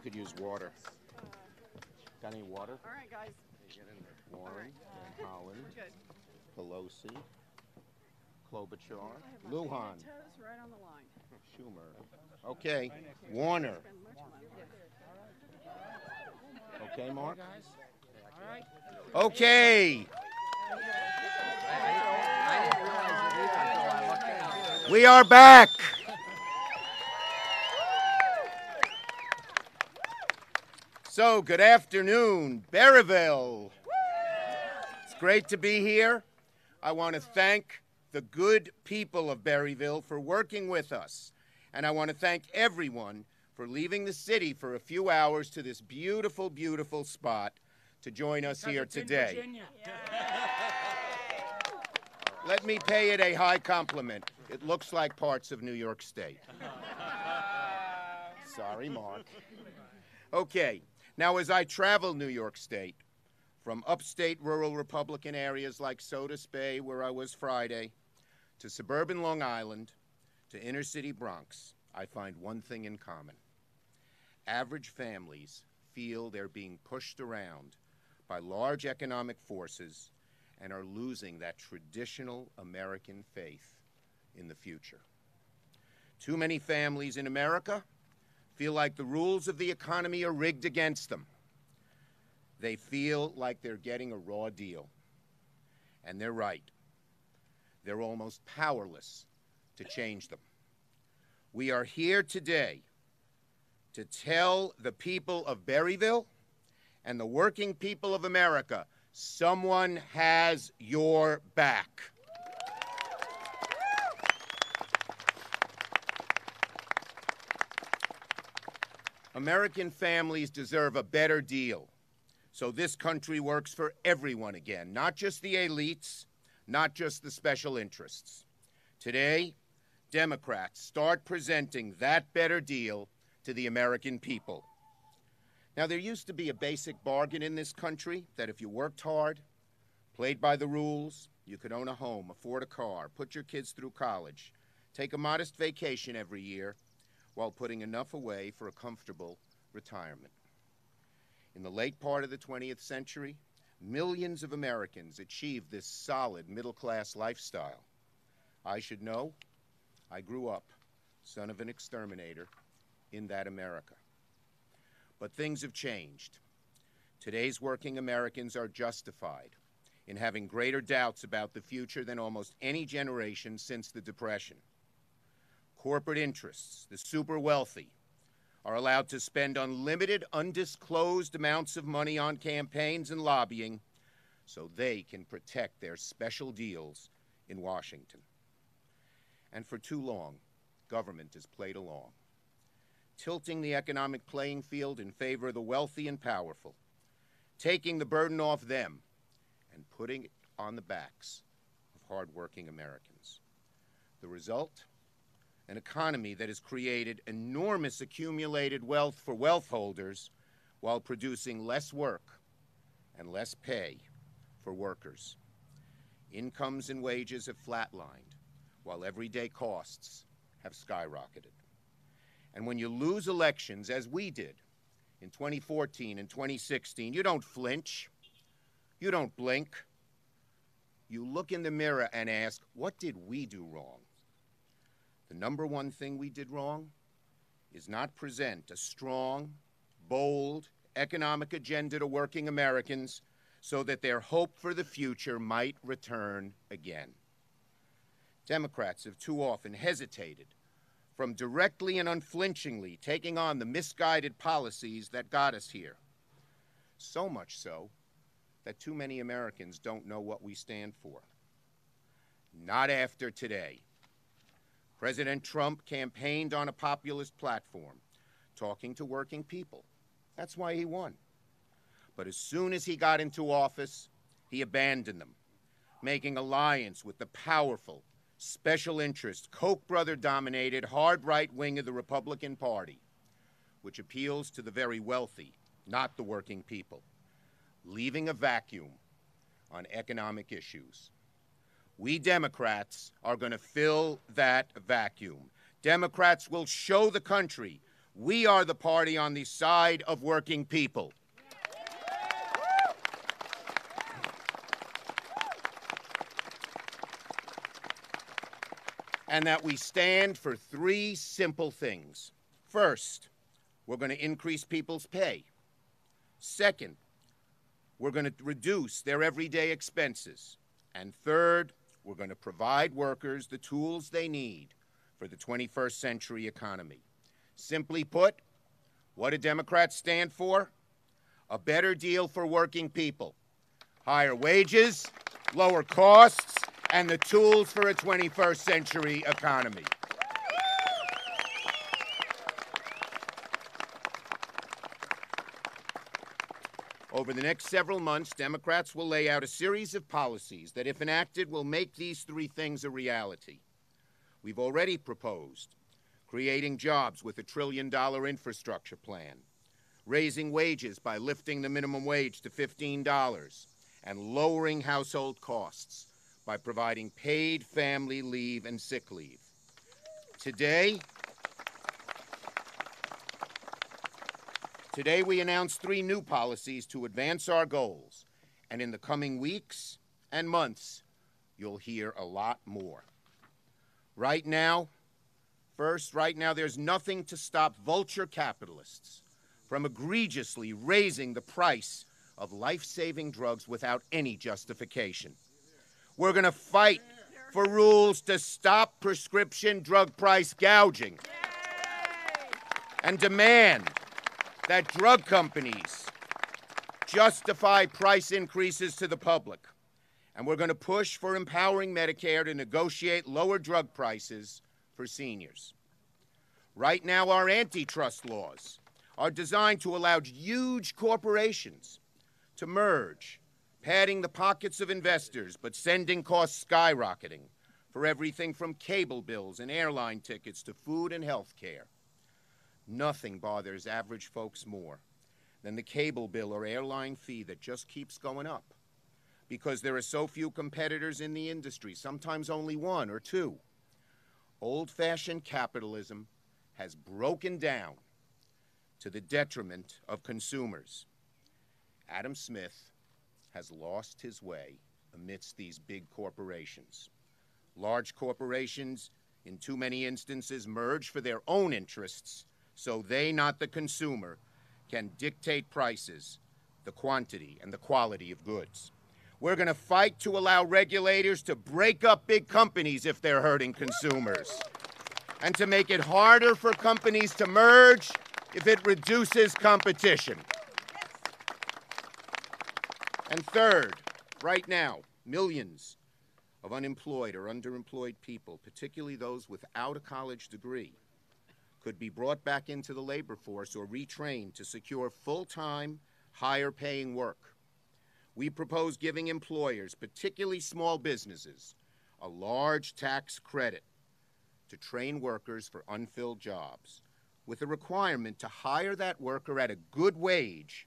could use water. Got any water? All right, guys. Warren, Van Hollen, Pelosi, Klobuchar, My Lujan, toes right on the line. Schumer. Okay, Warner. Okay, Mark? Okay. We are back. So, good afternoon, Berryville. It's great to be here. I want to thank the good people of Berryville for working with us. And I want to thank everyone for leaving the city for a few hours to this beautiful, beautiful spot to join us here today. Let me pay it a high compliment. It looks like parts of New York State. Sorry, Mark. Okay, now as I travel New York State, from upstate rural Republican areas like Sodus Bay, where I was Friday, to suburban Long Island, to inner city Bronx, I find one thing in common. Average families feel they're being pushed around by large economic forces and are losing that traditional American faith in the future. Too many families in America feel like the rules of the economy are rigged against them. They feel like they're getting a raw deal. And they're right. They're almost powerless to change them. We are here today to tell the people of Berryville and the working people of America, someone has your back. American families deserve a better deal. So this country works for everyone again, not just the elites, not just the special interests. Today, Democrats start presenting that better deal to the American people. Now, there used to be a basic bargain in this country that if you worked hard, played by the rules, you could own a home, afford a car, put your kids through college, take a modest vacation every year, while putting enough away for a comfortable retirement. In the late part of the 20th century, millions of Americans achieved this solid middle-class lifestyle. I should know, I grew up, son of an exterminator, in that America. But things have changed. Today's working Americans are justified in having greater doubts about the future than almost any generation since the Depression. Corporate interests, the super wealthy, are allowed to spend unlimited, undisclosed amounts of money on campaigns and lobbying so they can protect their special deals in Washington. And for too long, government has played along, tilting the economic playing field in favor of the wealthy and powerful, taking the burden off them and putting it on the backs of hardworking Americans. The result? An economy that has created enormous accumulated wealth for wealth holders while producing less work and less pay for workers. Incomes and wages have flatlined while everyday costs have skyrocketed. And when you lose elections, as we did in 2014 and 2016, you don't flinch, you don't blink. You look in the mirror and ask, what did we do wrong? The number one thing we did wrong is not present a strong, bold, economic agenda to working Americans so that their hope for the future might return again. Democrats have too often hesitated from directly and unflinchingly taking on the misguided policies that got us here. So much so that too many Americans don't know what we stand for. Not after today. President Trump campaigned on a populist platform, talking to working people. That's why he won. But as soon as he got into office, he abandoned them, making alliance with the powerful, special interest, Koch brother-dominated, hard right wing of the Republican Party, which appeals to the very wealthy, not the working people, leaving a vacuum on economic issues. We Democrats are going to fill that vacuum. Democrats will show the country We are the party on the side of working people. And that we stand for three simple things. First, we're going to increase people's pay. Second, we're going to reduce their everyday expenses. And third, we're going to provide workers the tools they need for the 21st century economy. Simply put, what do Democrats stand for? A better deal for working people. Higher wages, lower costs, and the tools for a 21st century economy. Over the next several months, Democrats will lay out a series of policies that, if enacted, will make these three things a reality. We've already proposed creating jobs with a $1 trillion infrastructure plan, raising wages by lifting the minimum wage to $15, and lowering household costs by providing paid family leave and sick leave. Today we announced three new policies to advance our goals, and in the coming weeks and months, you'll hear a lot more. Right now, there's nothing to stop vulture capitalists from egregiously raising the price of life-saving drugs without any justification. We're going to fight for rules to stop prescription drug price gouging and demand that drug companies justify price increases to the public. And we're going to push for empowering Medicare to negotiate lower drug prices for seniors. Right now, our antitrust laws are designed to allow huge corporations to merge, padding the pockets of investors, but sending costs skyrocketing for everything from cable bills and airline tickets to food and health care. Nothing bothers average folks more than the cable bill or airline fee that just keeps going up because there are so few competitors in the industry, sometimes only one or two. Old-fashioned capitalism has broken down to the detriment of consumers. Adam Smith has lost his way amidst these big corporations. Large corporations, in too many instances, merge for their own interests so they, not the consumer, can dictate prices, the quantity, and the quality of goods. We're going to fight to allow regulators to break up big companies if they're hurting consumers, and to make it harder for companies to merge if it reduces competition. And third, right now, millions of unemployed or underemployed people, particularly those without a college degree, could be brought back into the labor force or retrained to secure full-time, higher-paying work. We propose giving employers, particularly small businesses, a large tax credit to train workers for unfilled jobs, with a requirement to hire that worker at a good wage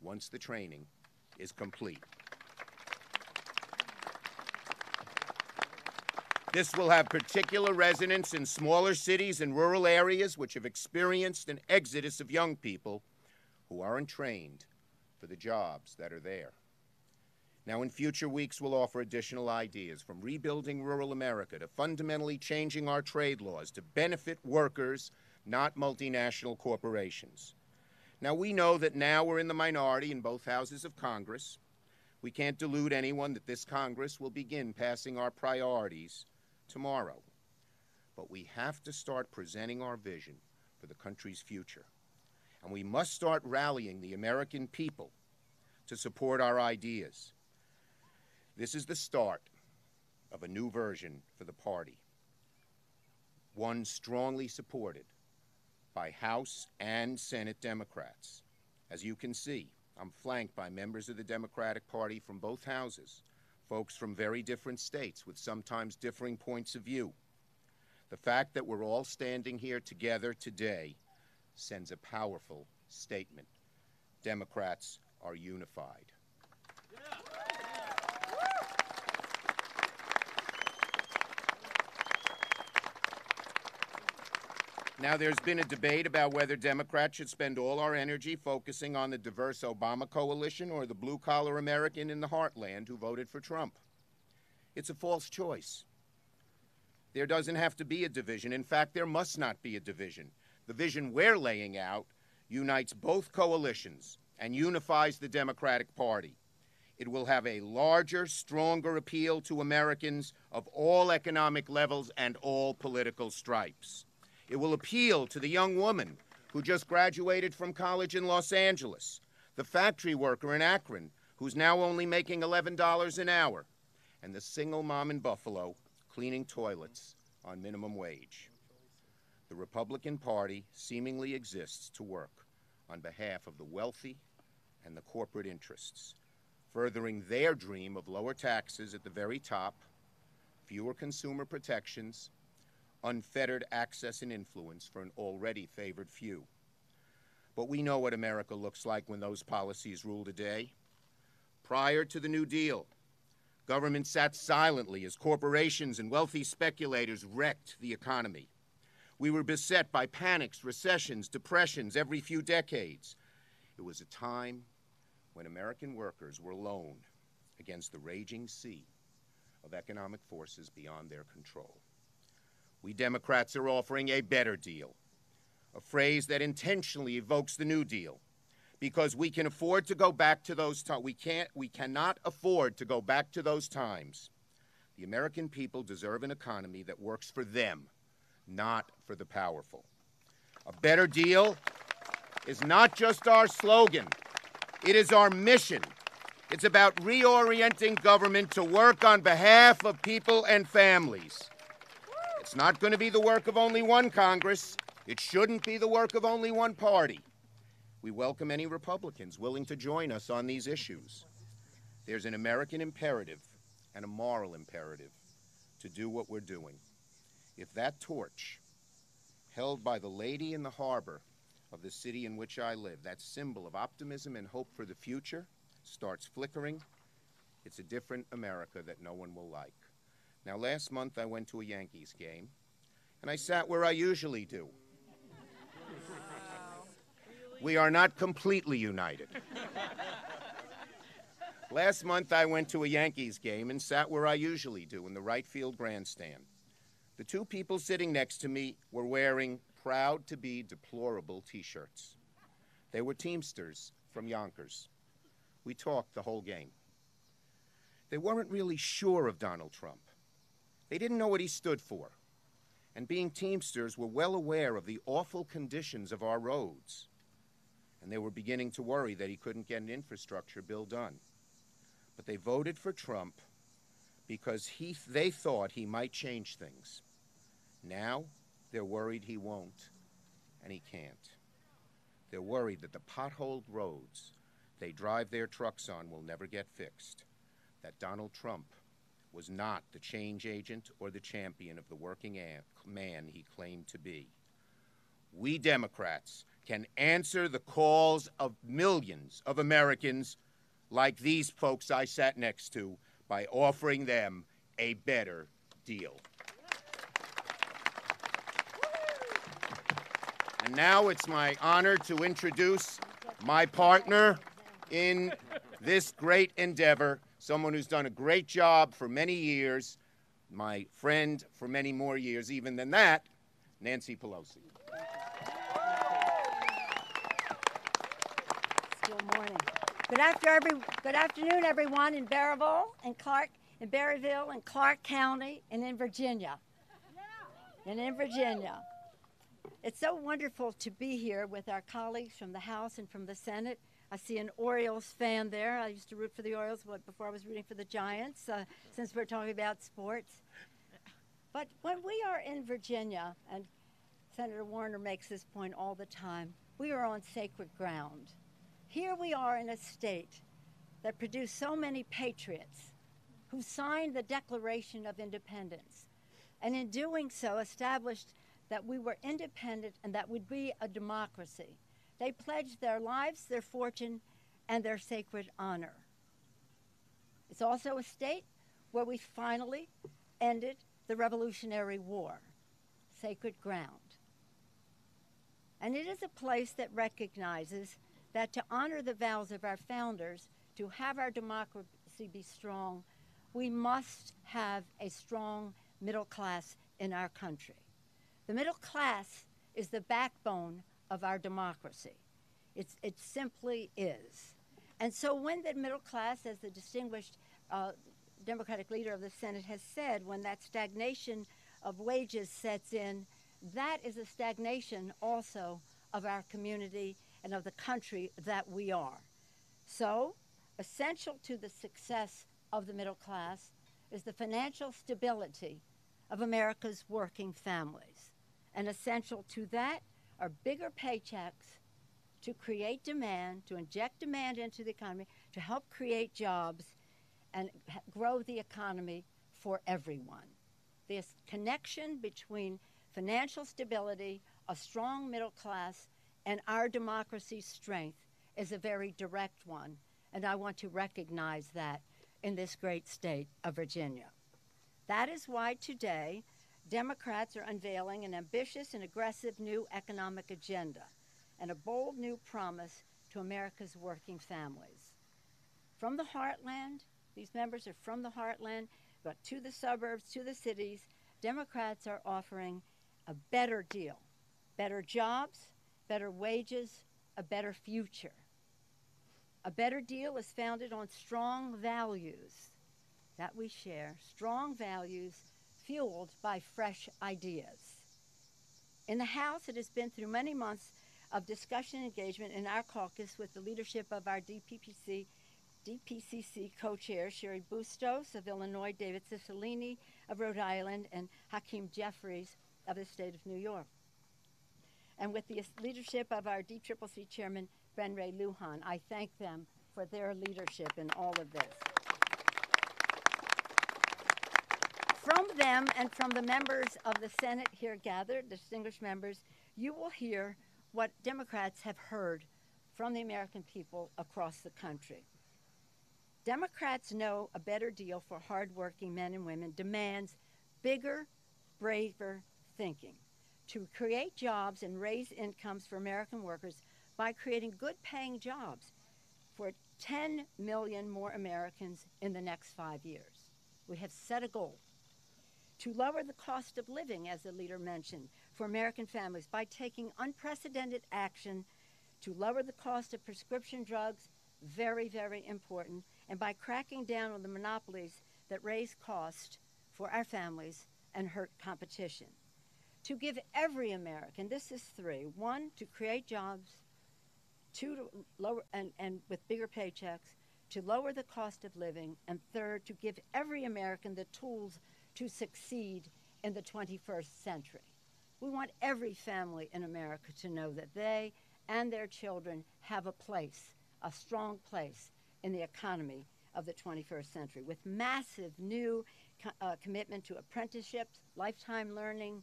once the training is complete. This will have particular resonance in smaller cities and rural areas which have experienced an exodus of young people who aren't trained for the jobs that are there. Now, in future weeks, we'll offer additional ideas, from rebuilding rural America to fundamentally changing our trade laws to benefit workers, not multinational corporations. Now, we know that now we're in the minority in both houses of Congress. We can't delude anyone that this Congress will begin passing our priorities tomorrow. But we have to start presenting our vision for the country's future. And we must start rallying the American people to support our ideas. This is the start of a new version for the party, one strongly supported by House and Senate Democrats. As you can see, I'm flanked by members of the Democratic Party from both houses, folks from very different states with sometimes differing points of view. The fact that we're all standing here together today sends a powerful statement. Democrats are unified. Now, there's been a debate about whether Democrats should spend all our energy focusing on the diverse Obama coalition or the blue-collar American in the heartland who voted for Trump. It's a false choice. There doesn't have to be a division. In fact, there must not be a division. The vision we're laying out unites both coalitions and unifies the Democratic Party. It will have a larger, stronger appeal to Americans of all economic levels and all political stripes. It will appeal to the young woman who just graduated from college in Los Angeles, the factory worker in Akron who's now only making $11 an hour, and the single mom in Buffalo cleaning toilets on minimum wage. The Republican Party seemingly exists to work on behalf of the wealthy and the corporate interests, furthering their dream of lower taxes at the very top, fewer consumer protections, unfettered access and influence for an already favored few. But we know what America looks like when those policies rule today. Prior to the New Deal, government sat silently as corporations and wealthy speculators wrecked the economy. We were beset by panics, recessions, depressions every few decades. It was a time when American workers were alone against the raging sea of economic forces beyond their control. We Democrats are offering a better deal, a phrase that intentionally evokes the New Deal, because we can afford to go back to those times. We cannot afford to go back to those times. The American people deserve an economy that works for them, not for the powerful. A better deal is not just our slogan. It is our mission. It's about reorienting government to work on behalf of people and families. It's not going to be the work of only one Congress. It shouldn't be the work of only one party. We welcome any Republicans willing to join us on these issues. There's an American imperative and a moral imperative to do what we're doing. If that torch, held by the lady in the harbor of the city in which I live, that symbol of optimism and hope for the future, starts flickering, it's a different America that no one will like. Now, last month I went to a Yankees game, and I sat where I usually do. We are not completely united. Last month I went to a Yankees game and sat where I usually do in the right field grandstand. The two people sitting next to me were wearing proud to be deplorable t-shirts. They were Teamsters from Yonkers. We talked the whole game. They weren't really sure of Donald Trump. They didn't know what he stood for. And being Teamsters, were well aware of the awful conditions of our roads. And they were beginning to worry that he couldn't get an infrastructure bill done. But they voted for Trump because they thought he might change things. Now, they're worried he won't, and he can't. They're worried that the potholed roads they drive their trucks on will never get fixed, that Donald Trump was not the change agent or the champion of the working man he claimed to be. We Democrats can answer the calls of millions of Americans like these folks I sat next to by offering them a better deal. And now it's my honor to introduce my partner in this great endeavor, someone who's done a great job for many years, my friend for many more years even than that, Nancy Pelosi. Good morning. Good afternoon, everyone in Berryville and Berryville and Clark County and in Virginia. It's so wonderful to be here with our colleagues from the House and from the Senate. I see an Orioles fan there. I used to root for the Orioles before I was rooting for the Giants, since we're talking about sports. But when we are in Virginia, and Senator Warner makes this point all the time, we are on sacred ground. Here we are in a state that produced so many patriots who signed the Declaration of Independence, and in doing so established that we were independent and that we'd be a democracy. They pledged their lives, their fortune, and their sacred honor. It's also a state where we finally ended the Revolutionary War, sacred ground. And it is a place that recognizes that to honor the vows of our founders, to have our democracy be strong, we must have a strong middle class in our country. The middle class is the backbone of our democracy. It simply is. And so when the middle class, as the distinguished Democratic leader of the Senate has said, when that stagnation of wages sets in, that is a stagnation also of our community and of the country that we are. So, essential to the success of the middle class is the financial stability of America's working families. And essential to that are bigger paychecks to create demand, to inject demand into the economy, to help create jobs and grow the economy for everyone. This connection between financial stability, a strong middle class, and our democracy's strength is a very direct one, and I want to recognize that in this great state of Virginia. That is why today Democrats are unveiling an ambitious and aggressive new economic agenda and a bold new promise to America's working families. From the heartland, these members are from the heartland, but to the suburbs, to the cities, Democrats are offering a better deal, better jobs, better wages, a better future. A better deal is founded on strong values that we share, strong values fueled by fresh ideas. In the House, it has been through many months of discussion and engagement in our caucus with the leadership of our DPCC co-chairs, Cheri Bustos of Illinois, David Cicilline of Rhode Island, and Hakeem Jeffries of the state of New York. And with the leadership of our DCCC chairman, Ben Ray Lujan, I thank them for their leadership in all of this. From them and from the members of the Senate here gathered, distinguished members, you will hear what Democrats have heard from the American people across the country. Democrats know a better deal for hardworking men and women demands bigger, braver thinking to create jobs and raise incomes for American workers by creating good-paying jobs for 10 million more Americans in the next 5 years. We have set a goal to lower the cost of living, as the leader mentioned, for American families by taking unprecedented action to lower the cost of prescription drugs, very, very important, and by cracking down on the monopolies that raise cost for our families and hurt competition. To give every American, this is three: one, to create jobs; two, to lower and with bigger paychecks, to lower the cost of living; and third, to give every American the tools to succeed in the 21st century. We want every family in America to know that they and their children have a place, a strong place in the economy of the 21st century, with massive new commitment to apprenticeships, lifetime learning,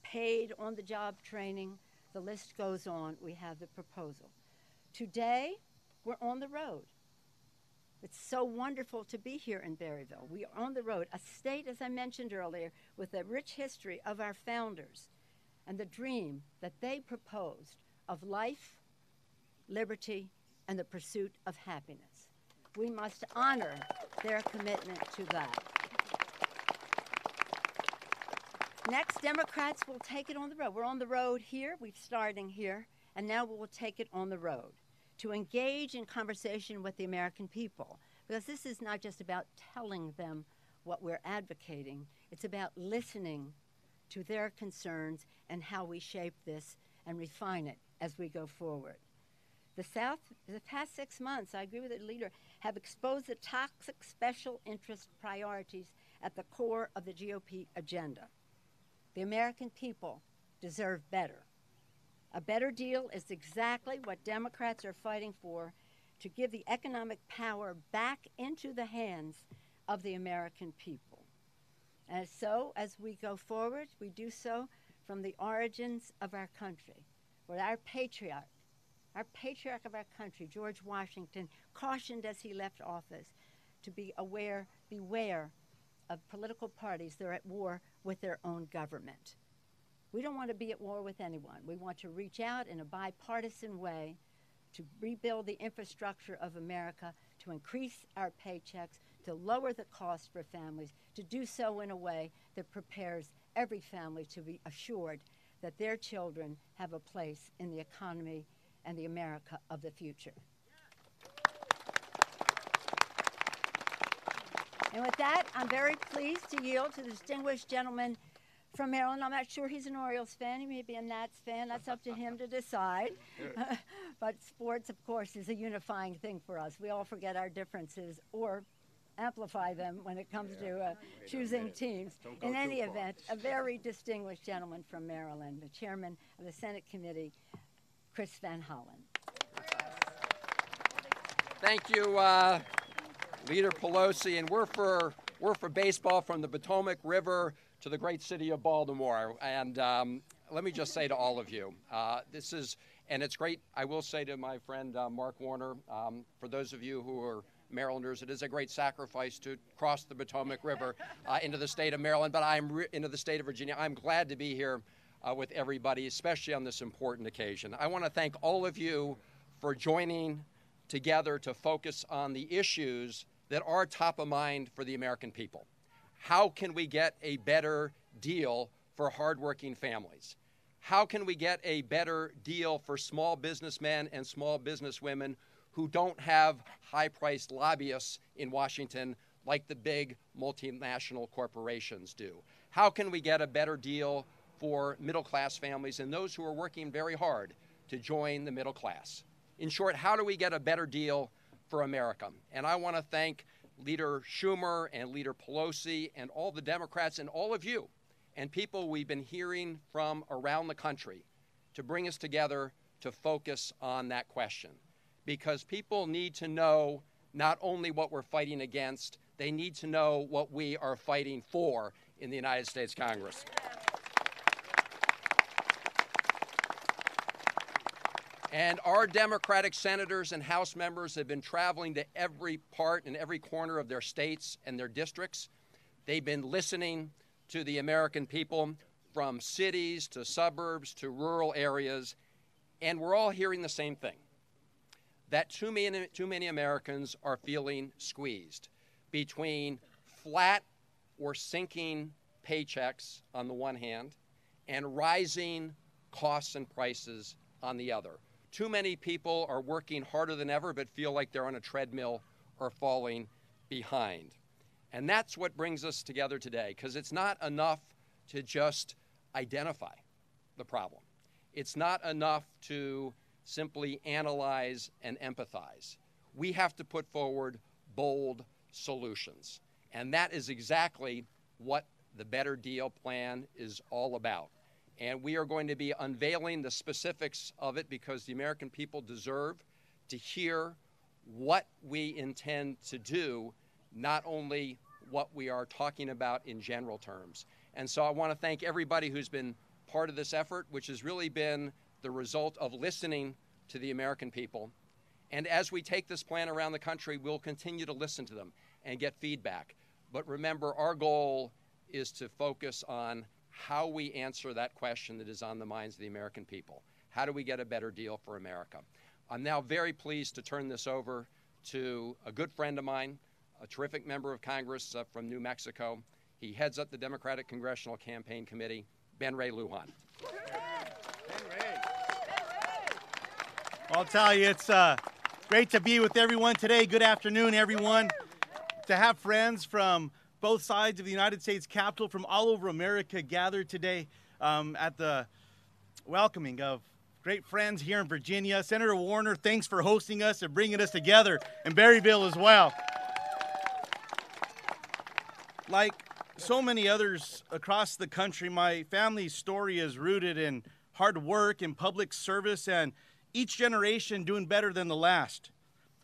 paid on-the-job training. The list goes on. We have the proposal. Today, we're on the road. It's so wonderful to be here in Berryville. We are on the road, a state, as I mentioned earlier, with a rich history of our founders and the dream that they proposed of life, liberty, and the pursuit of happiness. We must honor their commitment to that. Next, Democrats will take it on the road. We're on the road here. We're starting here, and now we will take it on the road to engage in conversation with the American people, because this is not just about telling them what we're advocating. It's about listening to their concerns and how we shape this and refine it as we go forward. The past 6 months, I agree with the leader, have exposed the toxic special interest priorities at the core of the GOP agenda. The American people deserve better. A better deal is exactly what Democrats are fighting for, to give the economic power back into the hands of the American people. And so, as we go forward, we do so from the origins of our country, where our patriarch of our country, George Washington, cautioned as he left office to beware of political parties that are at war with their own government. We don't want to be at war with anyone. We want to reach out in a bipartisan way to rebuild the infrastructure of America, to increase our paychecks, to lower the cost for families, to do so in a way that prepares every family to be assured that their children have a place in the economy and the America of the future. And with that, I'm very pleased to yield to the distinguished gentleman from Maryland. I'm not sure he's an Orioles fan. He may be a Nats fan. That's up to him to decide. But sports, of course, is a unifying thing for us. We all forget our differences or amplify them when it comes to choosing teams. In any event, a very distinguished gentleman from Maryland, the chairman of the Senate Committee, Chris Van Hollen. Thank you, Leader Pelosi. And we're for baseball from the Potomac River to the great city of Baltimore. And let me just say to all of you, and it's great, I will say to my friend Mark Warner, for those of you who are Marylanders, it is a great sacrifice to cross the Potomac River into the state of Maryland, but into the state of Virginia. I'm glad to be here with everybody, especially on this important occasion. I want to thank all of you for joining together to focus on the issues that are top of mind for the American people. How can we get a better deal for hardworking families? How can we get a better deal for small businessmen and small businesswomen who don't have high-priced lobbyists in Washington like the big multinational corporations do? How can we get a better deal for middle-class families and those who are working very hard to join the middle class? In short, how do we get a better deal for America? And I want to thank Leader Schumer and Leader Pelosi and all the Democrats and all of you and people we've been hearing from around the country to bring us together to focus on that question. Because people need to know not only what we're fighting against, they need to know what we are fighting for in the United States Congress. And our Democratic senators and House members have been traveling to every part and every corner of their states and their districts. They've been listening to the American people from cities to suburbs to rural areas, and we're all hearing the same thing, that too many Americans are feeling squeezed between flat or sinking paychecks on the one hand and rising costs and prices on the other. Too many people are working harder than ever but feel like they're on a treadmill or falling behind. And that's what brings us together today, because it's not enough to just identify the problem. It's not enough to simply analyze and empathize. We have to put forward bold solutions. And that is exactly what the Better Deal plan is all about. And we are going to be unveiling the specifics of it because the American people deserve to hear what we intend to do, not only what we are talking about in general terms. And so I want to thank everybody who's been part of this effort, which has really been the result of listening to the American people. And as we take this plan around the country, we'll continue to listen to them and get feedback. But remember, our goal is to focus on how we answer that question that is on the minds of the American people. How do we get a better deal for America? I'm now very pleased to turn this over to a good friend of mine, a terrific member of Congress from New Mexico. He heads up the Democratic Congressional Campaign Committee, Ben Ray Lujan. I'll tell you, it's great to be with everyone today. Good afternoon, everyone. To have friends from both sides of the United States Capitol from all over America gathered today at the welcoming of great friends here in Virginia. Senator Warner, thanks for hosting us and bringing us together in Berryville as well. Like so many others across the country, my family's story is rooted in hard work and public service, and each generation doing better than the last.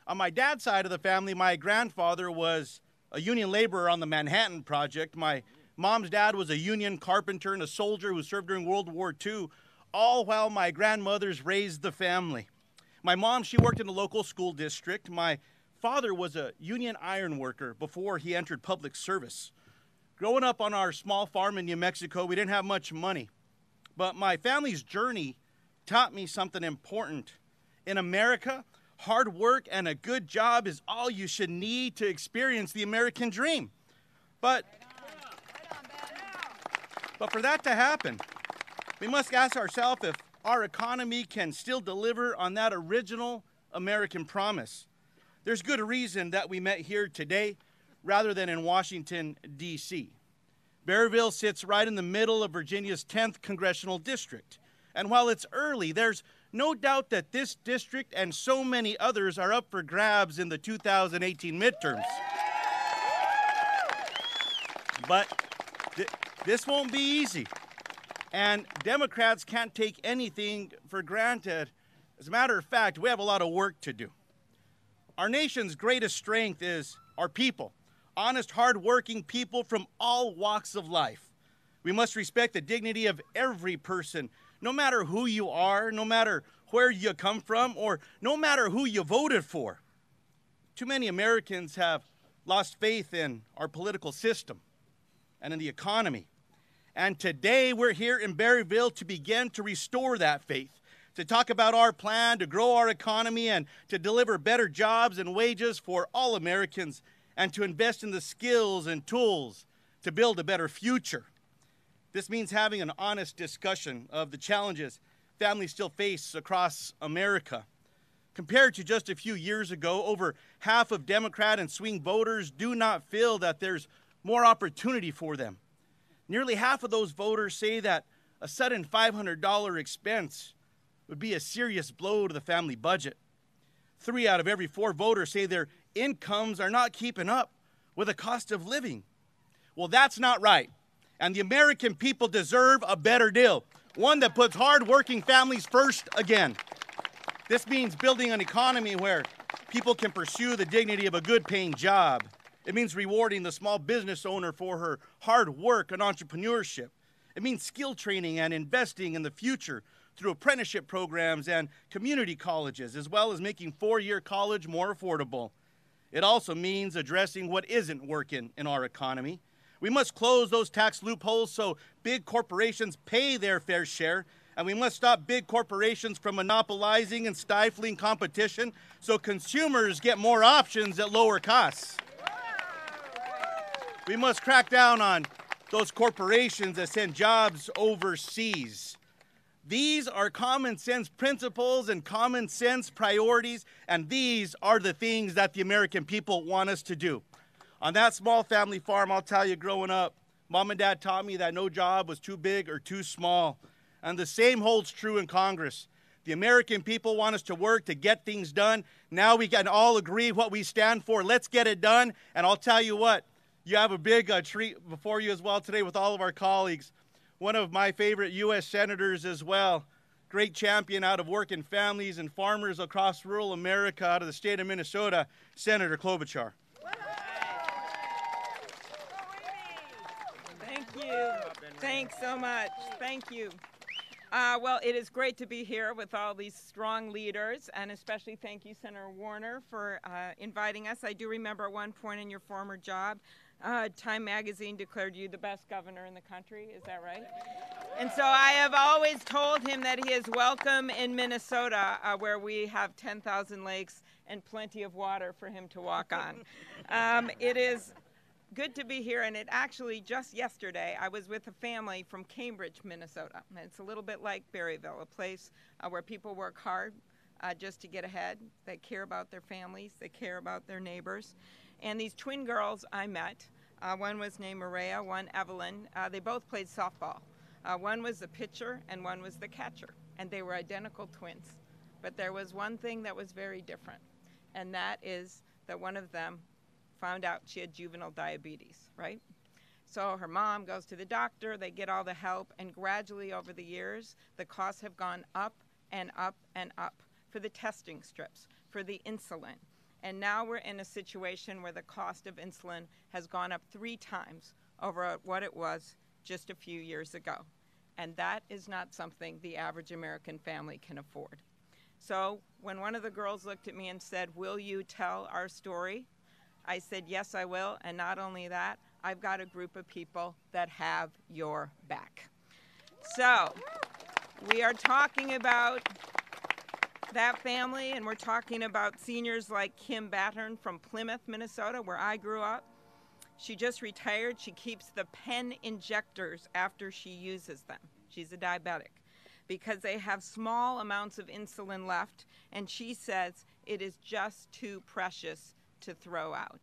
On my dad's side of the family, my grandfather was a union laborer on the Manhattan Project. My mom's dad was a union carpenter and a soldier who served during World War II, all while my grandmothers raised the family. My mom, she worked in a local school district. My father was a union iron worker before he entered public service. Growing up on our small farm in New Mexico, we didn't have much money. but my family's journey taught me something important. In America, hard work and a good job is all you should need to experience the American dream. But for that to happen, we must ask ourselves if our economy can still deliver on that original American promise. There's good reason that we met here today rather than in Washington, D.C. Berryville sits right in the middle of Virginia's 10th congressional district. And while it's early, there's no doubt that this district and so many others are up for grabs in the 2018 midterms. But this won't be easy. And Democrats can't take anything for granted. As a matter of fact, we have a lot of work to do. Our nation's greatest strength is our people, honest, hard-working people from all walks of life. We must respect the dignity of every person, no matter who you are, no matter where you come from, or no matter who you voted for. Too many Americans have lost faith in our political system and in the economy. And today we're here in Berryville to begin to restore that faith, to talk about our plan to grow our economy and to deliver better jobs and wages for all Americans, and to invest in the skills and tools to build a better future. This means having an honest discussion of the challenges families still face across America. Compared to just a few years ago, over half of Democrat and swing voters do not feel that there's more opportunity for them. Nearly half of those voters say that a sudden $500 expense would be a serious blow to the family budget. 3 out of every 4 voters say their incomes are not keeping up with the cost of living. Well, that's not right. And the American people deserve a better deal, one that puts hard-working families first again. This means building an economy where people can pursue the dignity of a good-paying job. It means rewarding the small business owner for her hard work and entrepreneurship. It means skill training and investing in the future through apprenticeship programs and community colleges, as well as making 4-year college more affordable. It also means addressing what isn't working in our economy. We must close those tax loopholes so big corporations pay their fair share, and we must stop big corporations from monopolizing and stifling competition so consumers get more options at lower costs. We must crack down on those corporations that send jobs overseas. These are common sense principles and common sense priorities, and these are the things that the American people want us to do. On that small family farm, I'll tell you, growing up, Mom and Dad taught me that no job was too big or too small. And the same holds true in Congress. The American people want us to work to get things done. Now we can all agree what we stand for. Let's get it done. And I'll tell you what, you have a big treat before you as well today with all of our colleagues. One of my favorite U.S. senators as well, great champion out of working families and farmers across rural America out of the state of Minnesota, Senator Klobuchar. Thank you. Thanks so much. Thank you. Well, it is great to be here with all these strong leaders, and especially thank you, Senator Warner, for inviting us. I do remember at one point in your former job, Time Magazine declared you the best governor in the country. Is that right? And so I have always told him that he is welcome in Minnesota, where we have 10,000 lakes and plenty of water for him to walk on. It is good to be here, and it actually, just yesterday, I was with a family from Cambridge, Minnesota. And it's a little bit like Berryville, a place where people work hard just to get ahead. They care about their families. They care about their neighbors. And these twin girls I met, one was named Maria, one Evelyn. They both played softball. One was the pitcher and one was the catcher. And they were identical twins. But there was one thing that was very different, and that is that one of them found out she had juvenile diabetes, right? So her mom goes to the doctor, they get all the help, and gradually over the years, the costs have gone up and up and up for the testing strips, for the insulin. And now we're in a situation where the cost of insulin has gone up 3 times over what it was just a few years ago. And that is not something the average American family can afford. So when one of the girls looked at me and said, "Will you tell our story?" I said, "Yes, I will." And not only that, I've got a group of people that have your back. So we are talking about that family, and we're talking about seniors like Kim Battern from Plymouth, Minnesota, where I grew up. She just retired. She keeps the pen injectors after she uses them. She's a diabetic because they have small amounts of insulin left, and she says it is just too precious to throw out.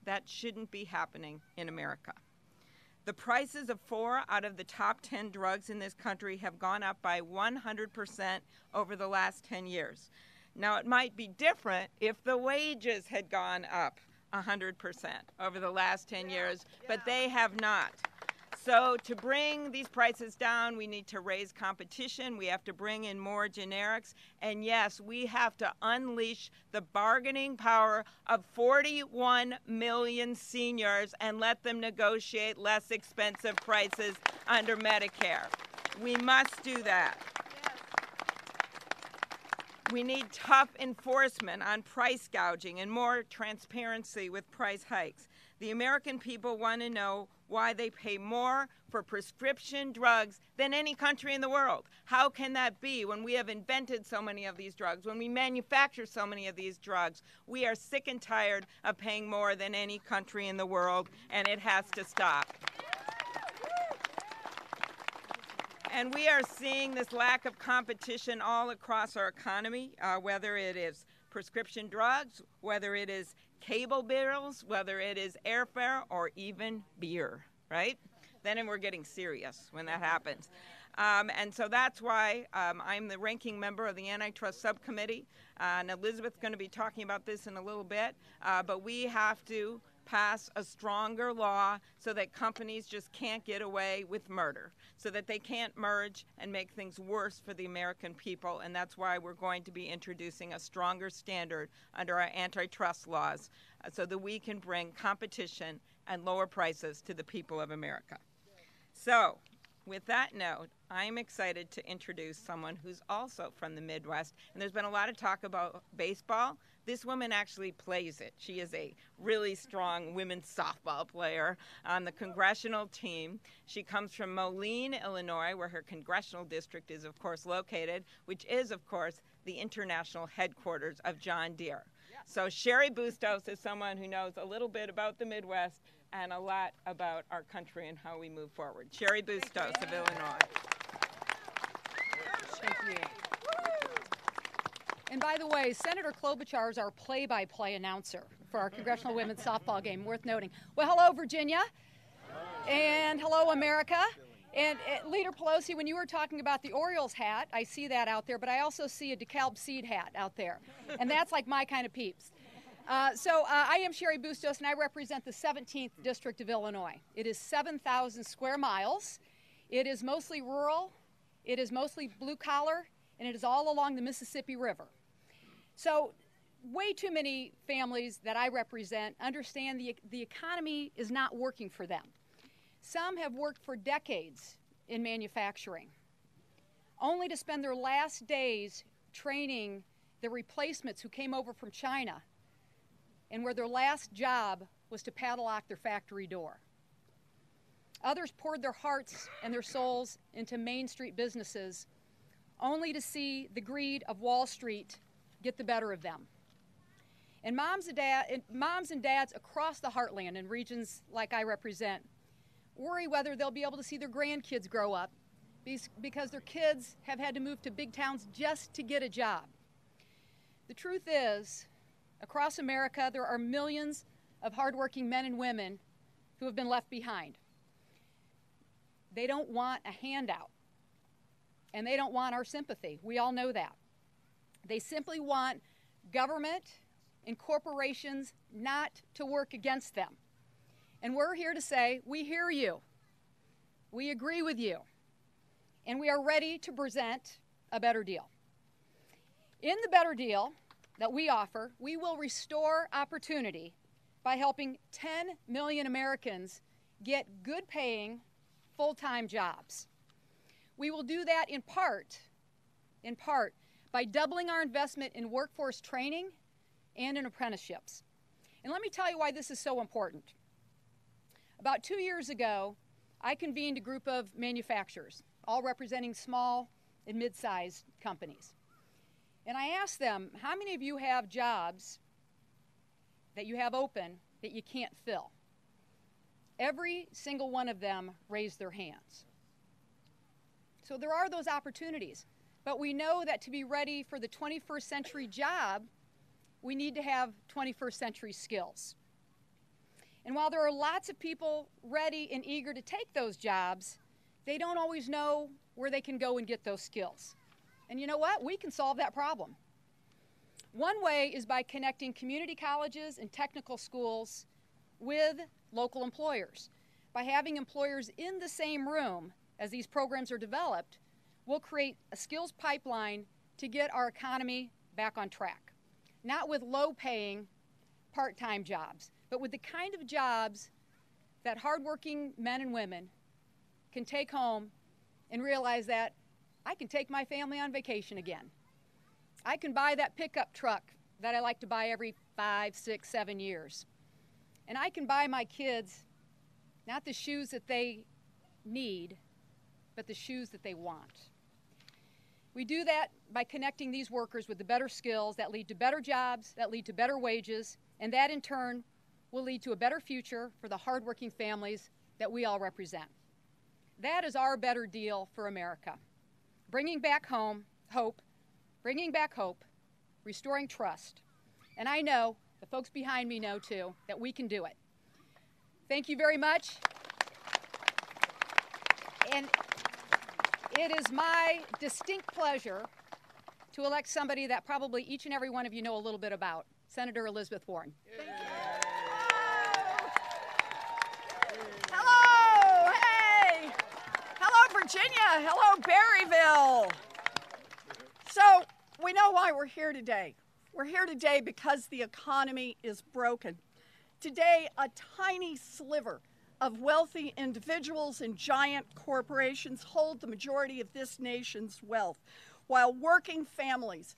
That shouldn't be happening in America. The prices of 4 out of the top 10 drugs in this country have gone up by 100% over the last 10 years. Now, it might be different if the wages had gone up 100% over the last 10 years, but they have not. So to bring these prices down, we need to raise competition. We have to bring in more generics. And yes, we have to unleash the bargaining power of 41 million seniors and let them negotiate less expensive prices under Medicare. We must do that. We need tough enforcement on price gouging and more transparency with price hikes. The American people want to know why they pay more for prescription drugs than any country in the world. How can that be when we have invented so many of these drugs, when we manufacture so many of these drugs? We are sick and tired of paying more than any country in the world, and it has to stop. And we are seeing this lack of competition all across our economy, whether it is prescription drugs, whether it is cable bills, whether it is airfare, or even beer, right? Then we're getting serious when that happens. And so that's why I'm the ranking member of the Antitrust Subcommittee. And Elizabeth's going to be talking about this in a little bit. But we have to pass a stronger law so that companies just can't get away with murder, so that they can't merge and make things worse for the American people. And that's why we're going to be introducing a stronger standard under our antitrust laws so that we can bring competition and lower prices to the people of America. So, with that note, I'm excited to introduce someone who's also from the Midwest. And there's been a lot of talk about baseball. This woman actually plays it. She is a really strong women's softball player on the congressional team. She comes from Moline, Illinois, where her congressional district is, of course, located, which is, of course, the international headquarters of John Deere. So Cheri Bustos is someone who knows a little bit about the Midwest and a lot about our country and how we move forward. Cheri Bustos of Illinois. Thank you. And by the way, Senator Klobuchar is our play-by-play announcer for our Congressional Women's Softball game, worth noting. Well, hello, Virginia. And hello, America. And Leader Pelosi, when you were talking about the Orioles hat, I see that out there, but I also see a DeKalb seed hat out there. And that's like my kind of peeps. I am Cheri Bustos, and I represent the 17th District of Illinois. It is 7,000 square miles. It is mostly rural. It is mostly blue-collar, and it is all along the Mississippi River. So way too many families that I represent understand the economy is not working for them. Some have worked for decades in manufacturing, only to spend their last days training the replacements who came over from China, and where their last job was to padlock their factory door. Others poured their hearts and their souls into Main Street businesses, only to see the greed of Wall Street get the better of them. And moms and dads across the heartland in regions like I represent worry whether they'll be able to see their grandkids grow up because their kids have had to move to big towns just to get a job. The truth is, across America, there are millions of hardworking men and women who have been left behind. They don't want a handout, and they don't want our sympathy. We all know that. They simply want government and corporations not to work against them. And we're here to say, we hear you, we agree with you, and we are ready to present a better deal. In the better deal that we offer, we will restore opportunity by helping 10 million Americans get good-paying, full-time jobs. We will do that in part, by doubling our investment in workforce training and in apprenticeships. And let me tell you why this is so important. About 2 years ago, I convened a group of manufacturers, all representing small and mid-sized companies. And I asked them, how many of you have jobs that you have open that you can't fill? Every single one of them raised their hands. So there are those opportunities. But we know that to be ready for the 21st century job, we need to have 21st century skills. And while there are lots of people ready and eager to take those jobs, they don't always know where they can go and get those skills. And you know what? We can solve that problem. One way is by connecting community colleges and technical schools with local employers. By having employers in the same room as these programs are developed, we'll create a skills pipeline to get our economy back on track. Not with low-paying part-time jobs, but with the kind of jobs that hardworking men and women can take home and realize that I can take my family on vacation again. I can buy that pickup truck that I like to buy every 5, 6, 7 years. And I can buy my kids not the shoes that they need, but the shoes that they want. We do that by connecting these workers with the better skills that lead to better jobs, that lead to better wages, and that in turn will lead to a better future for the hardworking families that we all represent. That is our better deal for America. Bringing back hope, restoring trust. And I know, the folks behind me know too, that we can do it. Thank you very much. And it is my distinct pleasure to elect somebody that probably each and every one of you know a little bit about, Senator Elizabeth Warren. Thank you. Hello, hey. Hello, Virginia. Hello, Berryville. So we know why we're here today. We're here today because the economy is broken. Today, a tiny sliver of wealthy individuals and giant corporations hold the majority of this nation's wealth, while working families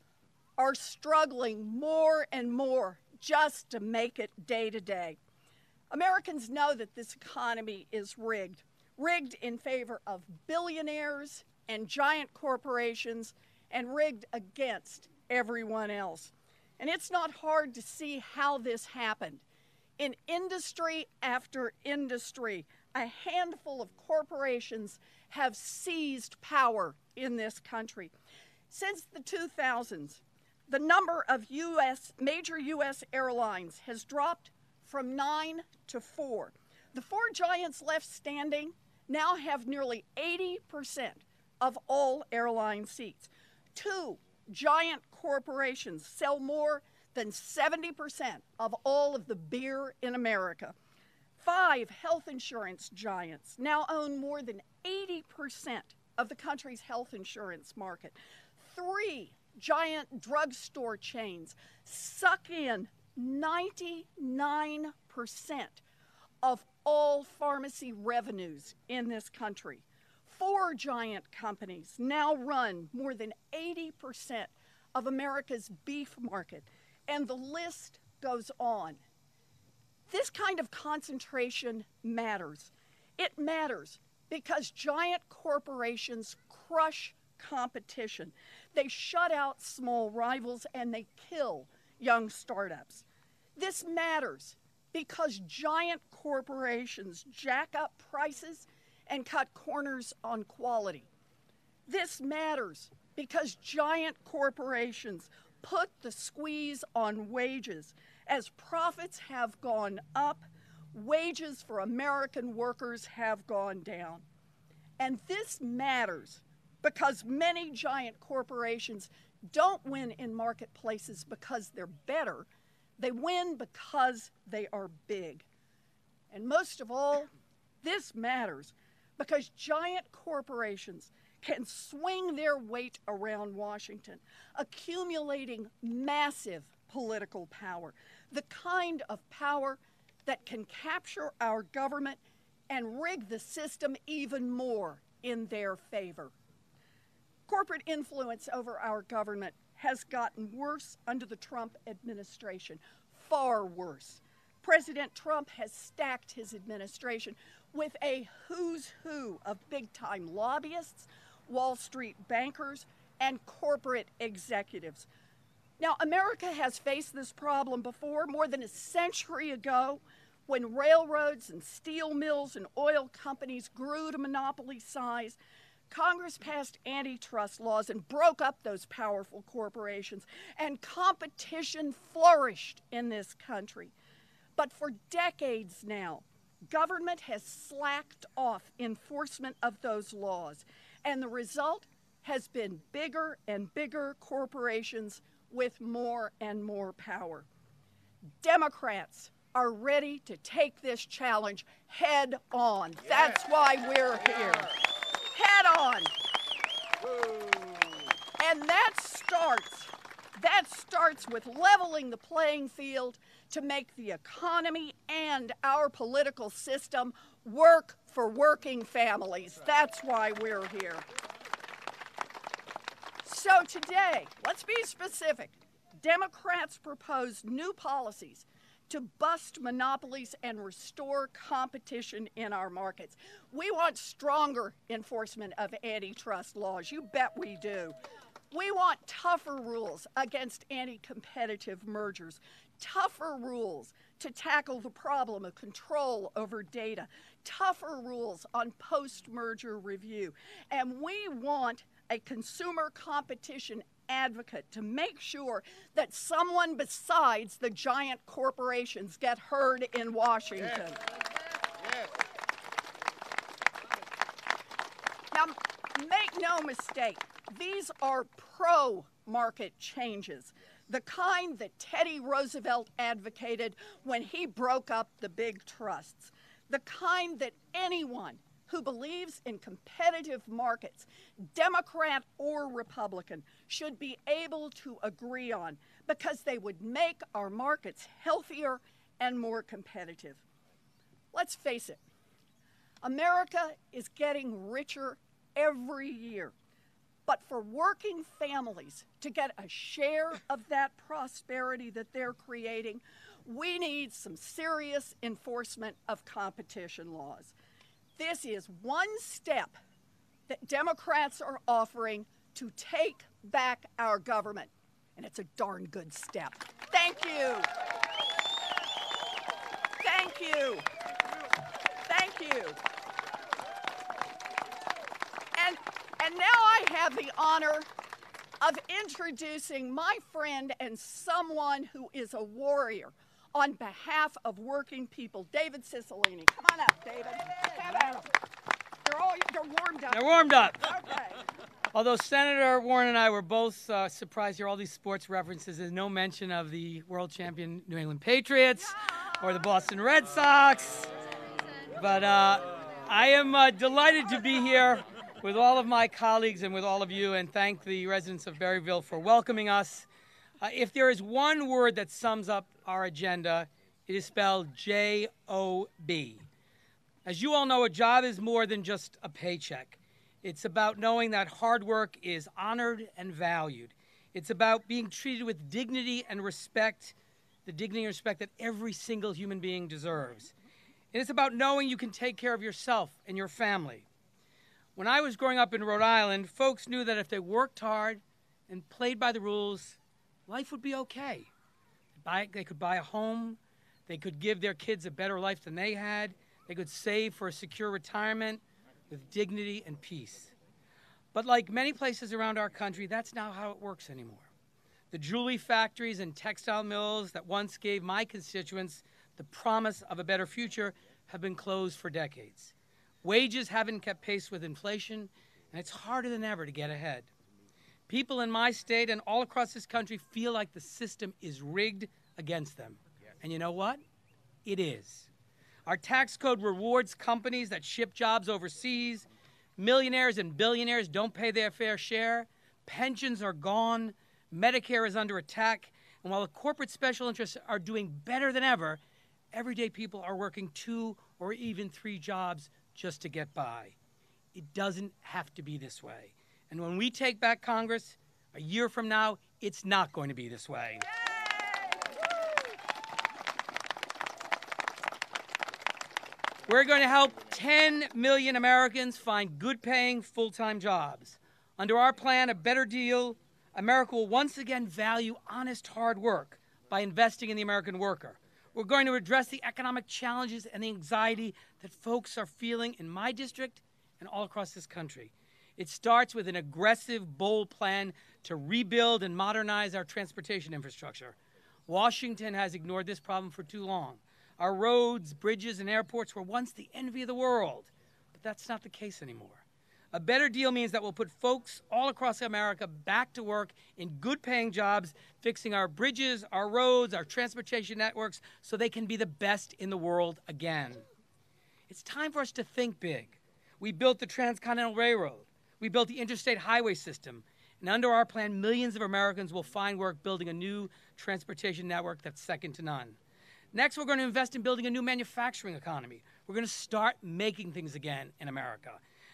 are struggling more and more just to make it day to day. Americans know that this economy is rigged in favor of billionaires and giant corporations, and rigged against everyone else. And it's not hard to see how this happened. In industry after industry, a handful of corporations have seized power in this country. Since the 2000s, the number of major U.S. airlines has dropped from 9 to 4. The 4 giants left standing now have nearly 80% of all airline seats. 2 giant corporations sell more than 70% of all of the beer in America. 5 health insurance giants now own more than 80% of the country's health insurance market. 3 giant drugstore chains suck in 99% of all pharmacy revenues in this country. 4 giant companies now run more than 80% of America's beef market, and the list goes on. This kind of concentration matters. It matters because giant corporations crush competition. They shut out small rivals and they kill young startups. This matters because giant corporations jack up prices and cut corners on quality. This matters because giant corporations put the squeeze on wages. As profits have gone up, wages for American workers have gone down. And this matters because many giant corporations don't win in marketplaces because they're better. They win because they are big. And most of all, this matters because giant corporations can swing their weight around Washington, accumulating massive political power, the kind of power that can capture our government and rig the system even more in their favor. Corporate influence over our government has gotten worse under the Trump administration, far worse. President Trump has stacked his administration with a who's who of big-time lobbyists, Wall Street bankers, and corporate executives. Now, America has faced this problem before, more than a century ago, when railroads and steel mills and oil companies grew to monopoly size. Congress passed antitrust laws and broke up those powerful corporations, and competition flourished in this country. But for decades now, government has slacked off enforcement of those laws, and the result has been bigger and bigger corporations with more and more power. Democrats are ready to take this challenge head on. That's why we're here. Head on. And that starts with leveling the playing field to make the economy and our political system work for working families. That's why we're here. So today, let's be specific. Democrats propose new policies to bust monopolies and restore competition in our markets. We want stronger enforcement of antitrust laws. You bet we do. We want tougher rules against anti-competitive mergers, tougher rules to tackle the problem of control over data, tougher rules on post-merger review, and we want a consumer competition advocate to make sure that someone besides the giant corporations get heard in Washington. Yes. Now, make no mistake, these are pro-market changes, the kind that Teddy Roosevelt advocated when he broke up the big trusts, the kind that anyone who believes in competitive markets, Democrat or Republican, should be able to agree on, because they would make our markets healthier and more competitive. Let's face it, America is getting richer every year. But for working families to get a share of that prosperity that they're creating, we need some serious enforcement of competition laws. This is one step that Democrats are offering to take back our government, and it's a darn good step. Thank you. Thank you. Thank you. And now I have the honor of introducing my friend and someone who is a warrior on behalf of working people, David Cicilline. Come on up, David. Come out. They're warmed up. They're warmed up. Okay. Although Senator Warren and I were both surprised to hear all these sports references, there's no mention of the world champion New England Patriots or the Boston Red Sox. But I am delighted to be here with all of my colleagues and with all of you, and thank the residents of Berryville for welcoming us. If there is one word that sums up our agenda, it is spelled J-O-B. As you all know, a job is more than just a paycheck. It's about knowing that hard work is honored and valued. It's about being treated with dignity and respect, the dignity and respect that every single human being deserves. And it's about knowing you can take care of yourself and your family. When I was growing up in Rhode Island, folks knew that if they worked hard and played by the rules, life would be okay. They could buy a home. They could give their kids a better life than they had. They could save for a secure retirement with dignity and peace. But like many places around our country, that's not how it works anymore. The jewelry factories and textile mills that once gave my constituents the promise of a better future have been closed for decades. Wages haven't kept pace with inflation, and it's harder than ever to get ahead. People in my state and all across this country feel like the system is rigged against them. And you know what? It is. Our tax code rewards companies that ship jobs overseas. Millionaires and billionaires don't pay their fair share. Pensions are gone. Medicare is under attack. And while the corporate special interests are doing better than ever, everyday people are working 2 or even 3 jobs just to get by. It doesn't have to be this way. And when we take back Congress, a year from now, it's not going to be this way. We're going to help 10 million Americans find good-paying, full-time jobs. Under our plan, A Better Deal, America will once again value honest, hard work by investing in the American worker. We're going to address the economic challenges and the anxiety that folks are feeling in my district and all across this country. It starts with an aggressive, bold plan to rebuild and modernize our transportation infrastructure. Washington has ignored this problem for too long. Our roads, bridges, and airports were once the envy of the world, but that's not the case anymore. A better deal means that we'll put folks all across America back to work in good-paying jobs, fixing our bridges, our roads, our transportation networks, so they can be the best in the world again. It's time for us to think big. We built the Transcontinental Railroad. We built the interstate highway system. And under our plan, millions of Americans will find work building a new transportation network that's second to none. Next, we're going to invest in building a new manufacturing economy. We're going to start making things again in America.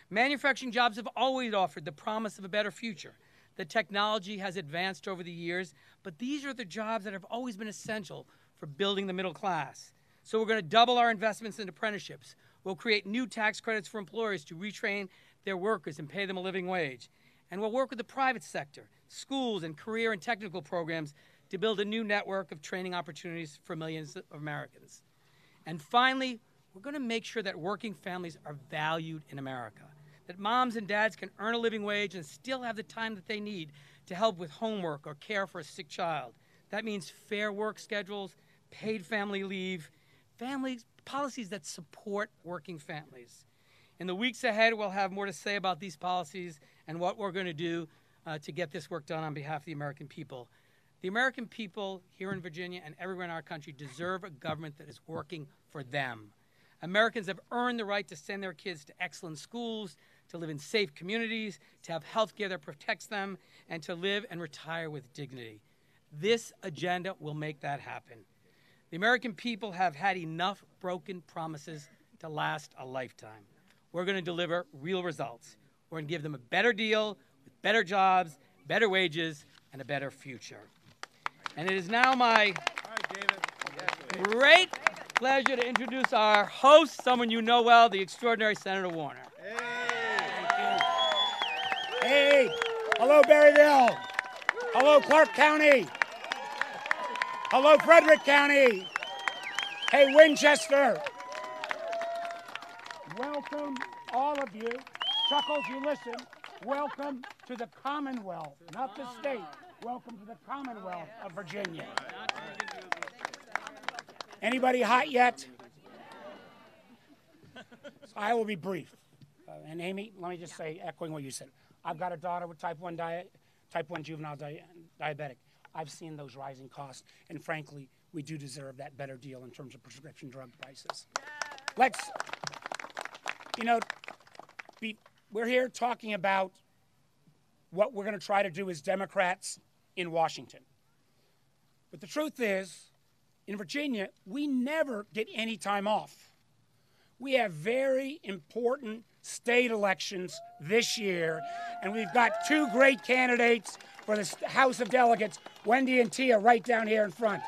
Manufacturing jobs have always offered the promise of a better future. The technology has advanced over the years, but these are the jobs that have always been essential for building the middle class. So we're going to double our investments in apprenticeships. We'll create new tax credits for employers to retrain their workers and pay them a living wage. And we'll work with the private sector, schools, and career and technical programs to build a new network of training opportunities for millions of Americans. And finally, we're going to make sure that working families are valued in America, that moms and dads can earn a living wage and still have the time that they need to help with homework or care for a sick child. That means fair work schedules, paid family leave, policies that support working families. In the weeks ahead, we'll have more to say about these policies and what we're going to do to get this work done on behalf of the American people. The American people here in Virginia and everywhere in our country deserve a government that is working for them. Americans have earned the right to send their kids to excellent schools, to live in safe communities, to have health care that protects them, and to live and retire with dignity. This agenda will make that happen. The American people have had enough broken promises to last a lifetime. We're going to deliver real results. We're going to give them a better deal with better jobs, better wages, and a better future. And it is now my great pleasure to introduce our host, someone you know well, the extraordinary Senator Warner. Hey, hello Berryville. Hello Clark County. Hello Frederick County. Hey Winchester. Welcome all of you. Chuckles, you listen. Welcome to the Commonwealth, not the state. Welcome to the Commonwealth of Virginia. Anybody hot yet? So I will be brief. And Amy, let me just say, echoing what you said, I've got a daughter with type 1 juvenile diabetic. I've seen those rising costs, and frankly, we do deserve that better deal in terms of prescription drug prices. Let's, we're here talking about what we're going to try to do as Democrats in Washington. But the truth is, in Virginia, we never get any time off. We have very important state elections this year, and we've got two great candidates for the House of Delegates, Wendy and Tia, right down here in front.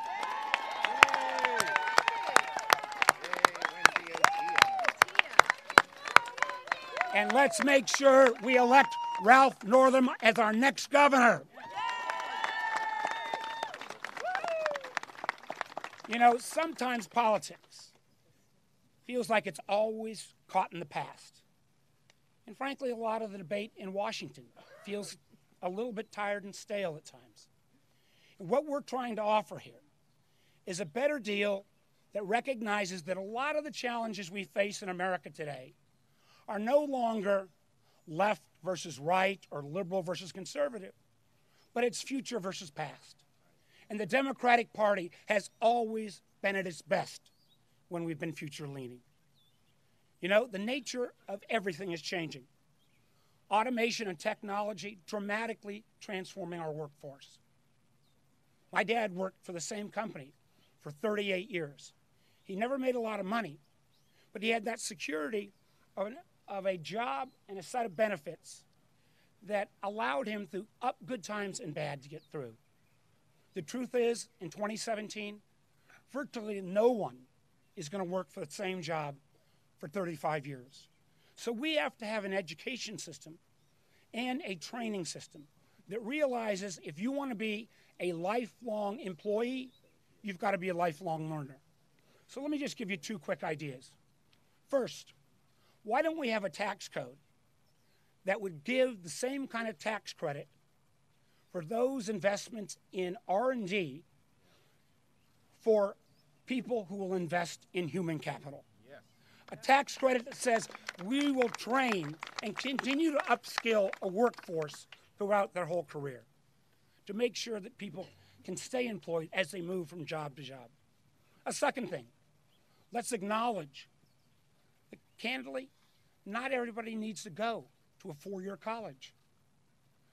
And let's make sure we elect Ralph Northam as our next governor. Sometimes politics feels like it's always caught in the past. And frankly, a lot of the debate in Washington feels a little bit tired and stale at times. And what we're trying to offer here is a better deal that recognizes that a lot of the challenges we face in America today are no longer left versus right or liberal versus conservative, but it's future versus past. And the Democratic Party has always been at its best when we've been future-leaning. The nature of everything is changing. Automation and technology dramatically transforming our workforce. My dad worked for the same company for 38 years. He never made a lot of money, but he had that security of a job and a set of benefits that allowed him through good times and bad to get through. The truth is, in 2017, virtually no one is going to work for the same job for 35 years. So we have to have an education system and a training system that realizes if you want to be a lifelong employee, you've got to be a lifelong learner. So let me just give you two quick ideas. First, why don't we have a tax code that would give the same kind of tax credit for those investments in R&D for people who will invest in human capital? Yes. A tax credit that says we will train and continue to upskill a workforce throughout their whole career to make sure that people can stay employed as they move from job to job. A second thing, let's acknowledge that, candidly, not everybody needs to go to a four-year college.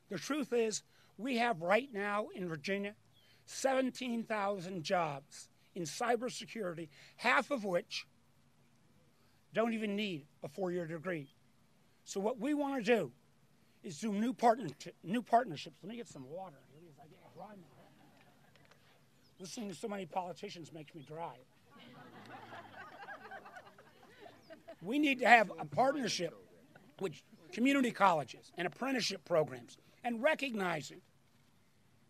The truth is, we have right now in Virginia 17,000 jobs in cybersecurity, half of which don't even need a four-year degree. So what we want to do is do new partnerships. Let me get some water. I get dry now. Listening to so many politicians makes me dry. We need to have a partnership with community colleges and apprenticeship programs, and recognizing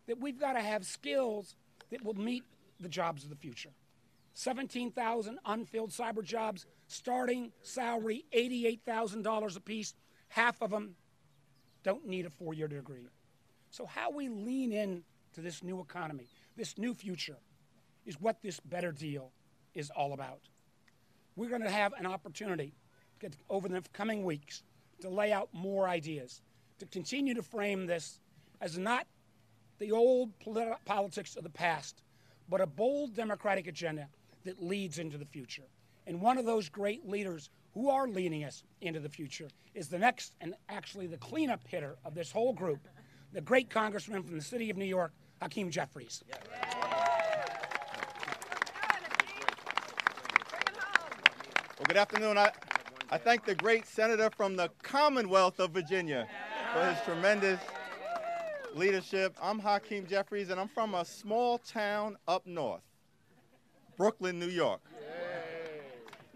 that we've got to have skills that will meet the jobs of the future. 17,000 unfilled cyber jobs, starting salary $88,000 apiece. Half of them don't need a four-year degree. So how we lean in to this new economy, this new future, is what this better deal is all about. We're going to have an opportunity over the coming weeks to lay out more ideas, to continue to frame this as not the old politics of the past, but a bold democratic agenda that leads into the future. And one of those great leaders who are leading us into the future is the next, and actually the cleanup hitter of this whole group, the great congressman from the city of New York, Hakeem Jeffries. Yeah. Well, good afternoon. I thank the great senator from the Commonwealth of Virginia for his tremendous leadership. I'm Hakeem Jeffries, and I'm from a small town up north, Brooklyn, New York.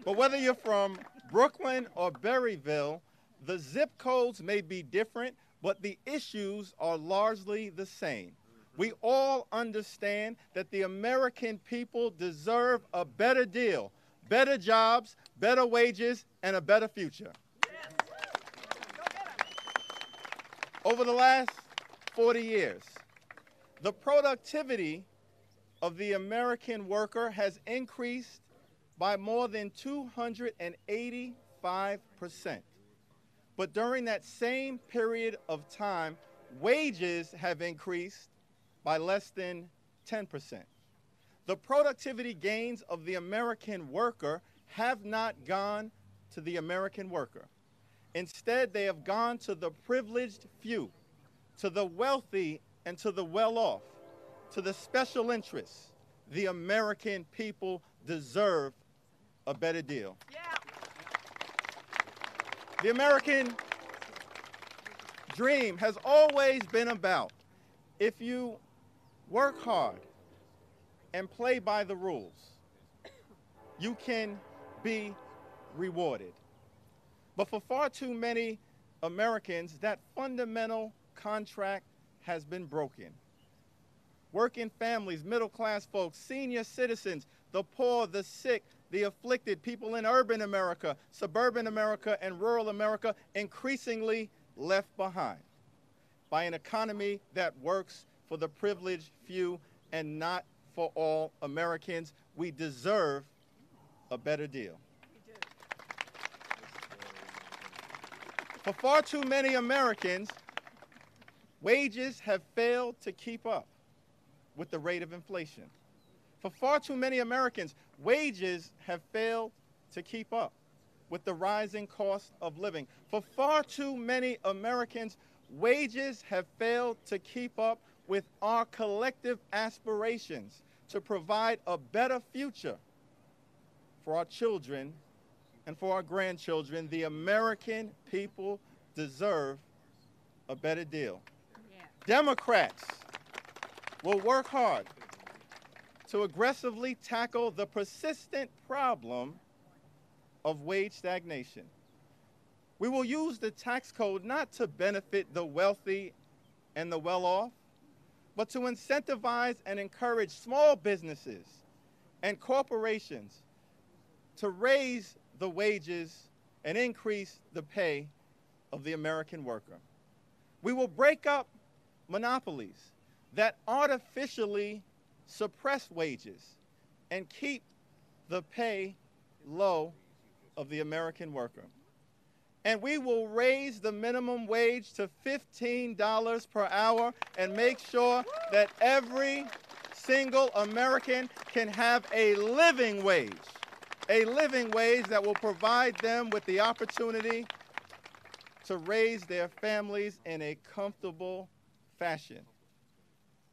But whether you're from Brooklyn or Berryville, the zip codes may be different, but the issues are largely the same. We all understand that the American people deserve a better deal, better jobs, better wages, and a better future. Over the last 40 years, the productivity of the American worker has increased by more than 285%. But during that same period of time, wages have increased by less than 10%. The productivity gains of the American worker have not gone to the American worker. Instead, they have gone to the privileged few, to the wealthy and to the well-off, to the special interests. The American people deserve a better deal. Yeah. The American dream has always been about, if you work hard and play by the rules, you can be rewarded. But for far too many Americans, that fundamental contract has been broken. Working families, middle-class folks, senior citizens, the poor, the sick, the afflicted, people in urban America, suburban America, and rural America, increasingly left behind by an economy that works for the privileged few and not for all Americans. We deserve a better deal. For far too many Americans, wages have failed to keep up with the rate of inflation. For far too many Americans, wages have failed to keep up with the rising cost of living. For far too many Americans, wages have failed to keep up with our collective aspirations to provide a better future for our children and for our grandchildren. The American people deserve a better deal. Yeah. Democrats will work hard to aggressively tackle the persistent problem of wage stagnation. We will use the tax code not to benefit the wealthy and the well-off, but to incentivize and encourage small businesses and corporations to raise the wages and increase the pay of the American worker. We will break up monopolies that artificially suppress wages and keep the pay low of the American worker. And we will raise the minimum wage to $15 per hour and make sure that every single American can have a living wage that will provide them with the opportunity to raise their families in a comfortable fashion.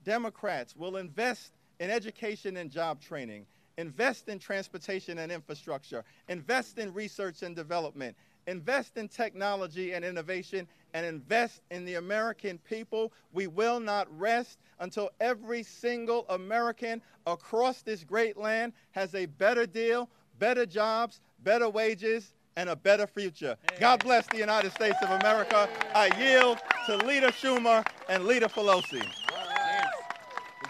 Democrats will invest in education and job training, invest in transportation and infrastructure, invest in research and development, invest in technology and innovation, and invest in the American people. We will not rest until every single American across this great land has a better deal, better jobs, better wages, and a better future. God bless the United States of America. I yield to Leader Schumer and Leader Pelosi. Nancy,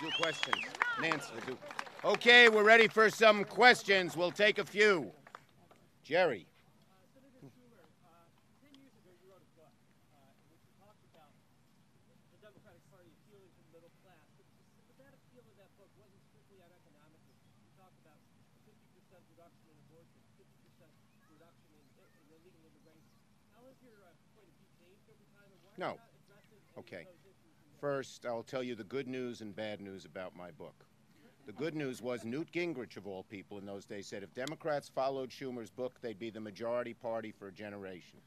we'll do questions. Nancy, we'll do. Okay, we're ready for some questions. We'll take a few. Jerry. No. Okay. First, I'll tell you the good news and bad news about my book. The good news was Newt Gingrich, of all people in those days, said if Democrats followed Schumer's book, they'd be the majority party for a generation.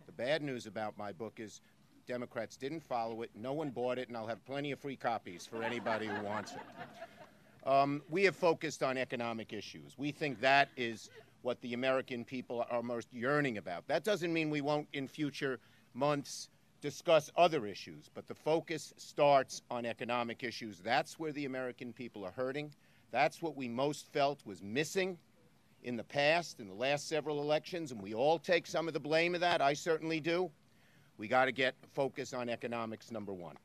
The bad news about my book is Democrats didn't follow it, no one bought it, and I'll have plenty of free copies for anybody who wants it. We have focused on economic issues. We think that is what the American people are most yearning about. That doesn't mean we won't, in future months, discuss other issues, but the focus starts on economic issues. That's where the American people are hurting. That's what we most felt was missing in the past, in the last several elections, and we all take some of the blame of that. I certainly do. We got to get focus on economics, number one.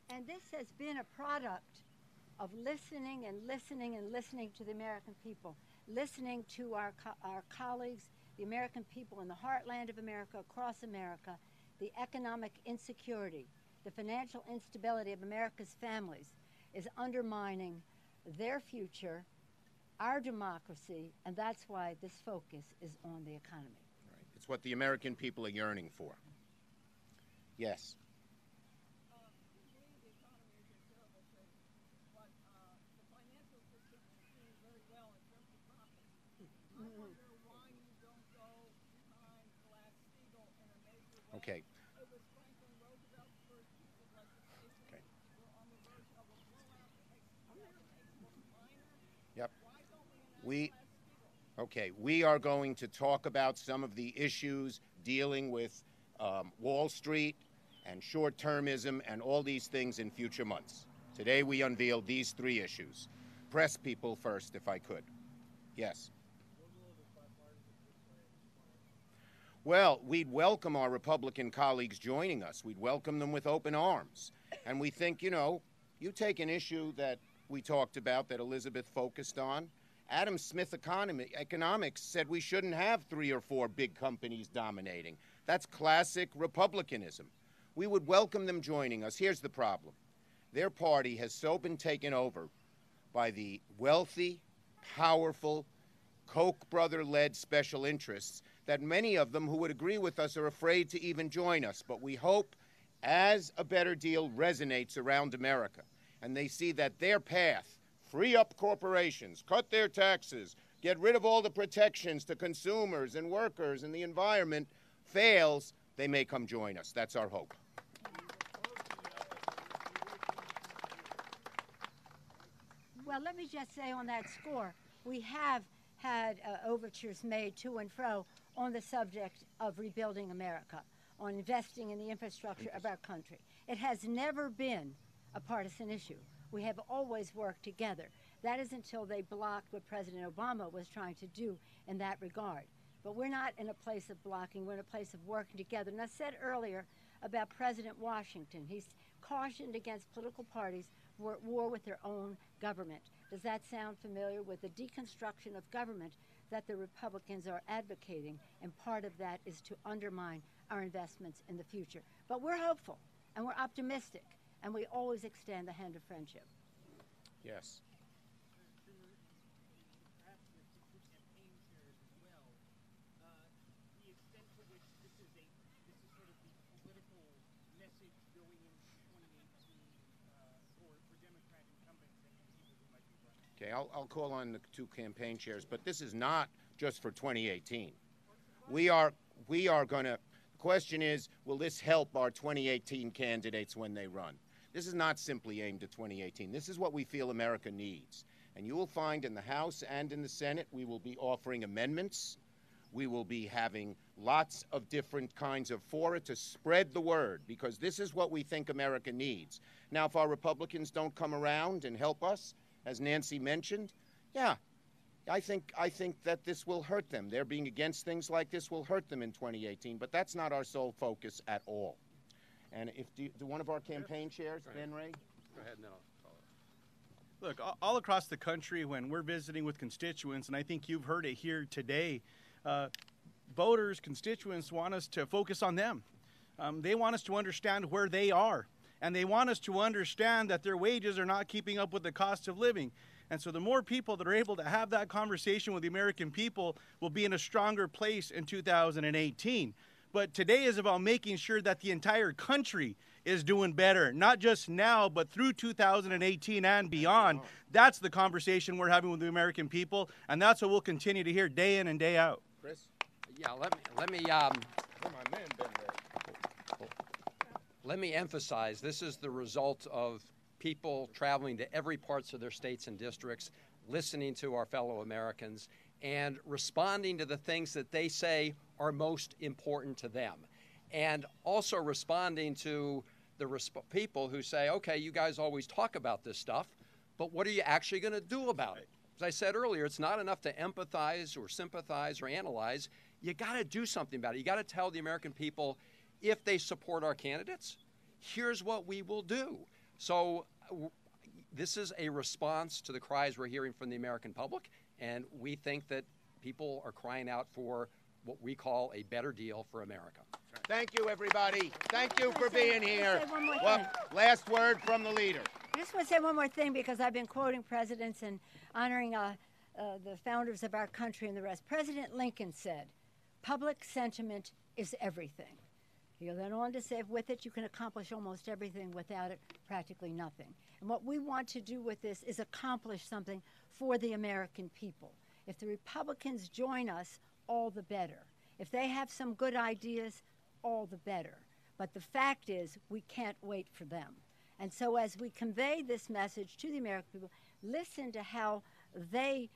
And this has been a product of listening and listening and listening to the American people, listening to our colleagues, the American people in the heartland of America, across America. The economic insecurity, the financial instability of America's families is undermining their future, our democracy, and that's why this focus is on the economy. Right. It's what the American people are yearning for. Yes. Okay. Yep. We are going to talk about some of the issues dealing with Wall Street and short-termism and all these things in future months. Today we unveiled these three issues. Press people first, if I could. Yes. Well, we'd welcome our Republican colleagues joining us. We'd welcome them with open arms. And we think, you know, you take an issue that we talked about that Elizabeth focused on. Adam Smith economics said we shouldn't have 3 or 4 big companies dominating. That's classic Republicanism. We would welcome them joining us. Here's the problem. Their party has so been taken over by the wealthy, powerful, Koch brother-led special interests that many of them who would agree with us are afraid to even join us. But we hope as a better deal resonates around America and they see that their path, free up corporations, cut their taxes, get rid of all the protections to consumers and workers and the environment, fails, they may come join us. That's our hope. Well, let me just say on that score, we have had overtures made to and fro on the subject of rebuilding America, on investing in the infrastructure of our country. It has never been a partisan issue. We have always worked together. That is until they blocked what President Obama was trying to do in that regard. But we're not in a place of blocking, we're in a place of working together. And I said earlier about President Washington, he's cautioned against political parties who are at war with their own government. Does that sound familiar with the deconstruction of government that the Republicans are advocating? And part of that is to undermine our investments in the future. But we're hopeful and we're optimistic, and we always extend the hand of friendship. Yes. Okay, I'll call on the two campaign chairs, but this is not just for 2018. We are going to, the question is, will this help our 2018 candidates when they run? This is not simply aimed at 2018. This is what we feel America needs. And you will find in the House and in the Senate, we will be offering amendments. We will be having lots of different kinds of fora to spread the word, because this is what we think America needs. Now, if our Republicans don't come around and help us, as Nancy mentioned, yeah, I think that this will hurt them. Their being against things like this will hurt them in 2018, but that's not our sole focus at all. And if do one of our campaign chairs, Ben Ray? Go ahead, no. Look, all across the country, when we're visiting with constituents, and I think you've heard it here today, voters, constituents want us to focus on them. They want us to understand where they are. And they want us to understand that their wages are not keeping up with the cost of living. And so the more people that are able to have that conversation with the American people will be in a stronger place in 2018. But today is about making sure that the entire country is doing better, not just now, but through 2018 and beyond. That's the conversation we're having with the American people, and that's what we'll continue to hear day in and day out. Chris? Yeah, let me emphasize, this is the result of people traveling to every parts of their states and districts, listening to our fellow Americans, and responding to the things that they say are most important to them. And also responding to the people who say, okay, you guys always talk about this stuff, but what are you actually going to do about it? As I said earlier, it's not enough to empathize or sympathize or analyze. You got to do something about it. You got to tell the American people, if they support our candidates, here's what we will do. So this is a response to the cries we're hearing from the American public, and we think that people are crying out for what we call a better deal for America. Thank you, everybody. Thank you for being here. Well, last word from the leader. I just want to say one more thing, because I've been quoting presidents and honoring the founders of our country and the rest. President Lincoln said, public sentiment is everything. He then on to say, with it, you can accomplish almost everything. Without it, practically nothing. And what we want to do with this is accomplish something for the American people. If the Republicans join us, all the better. If they have some good ideas, all the better. But the fact is, we can't wait for them. And so as we convey this message to the American people, listen to how they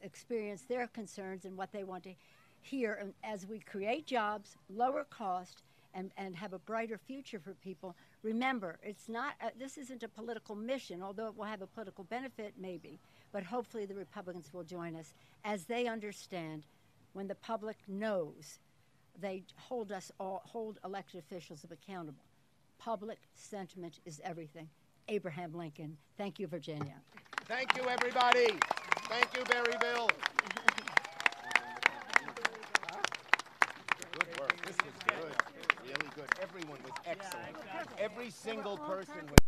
experience their concerns and what they want to hear as we create jobs, lower cost, and have a brighter future for people. Remember, it's not this isn't a political mission, although it will have a political benefit maybe, but hopefully the Republicans will join us as they understand when the public knows they hold elected officials accountable. Public sentiment is everything. Abraham Lincoln. Thank you, Virginia. Thank you, everybody. Thank you, Berryville. Good work. This was good. Really good. Everyone was excellent. Every single person was...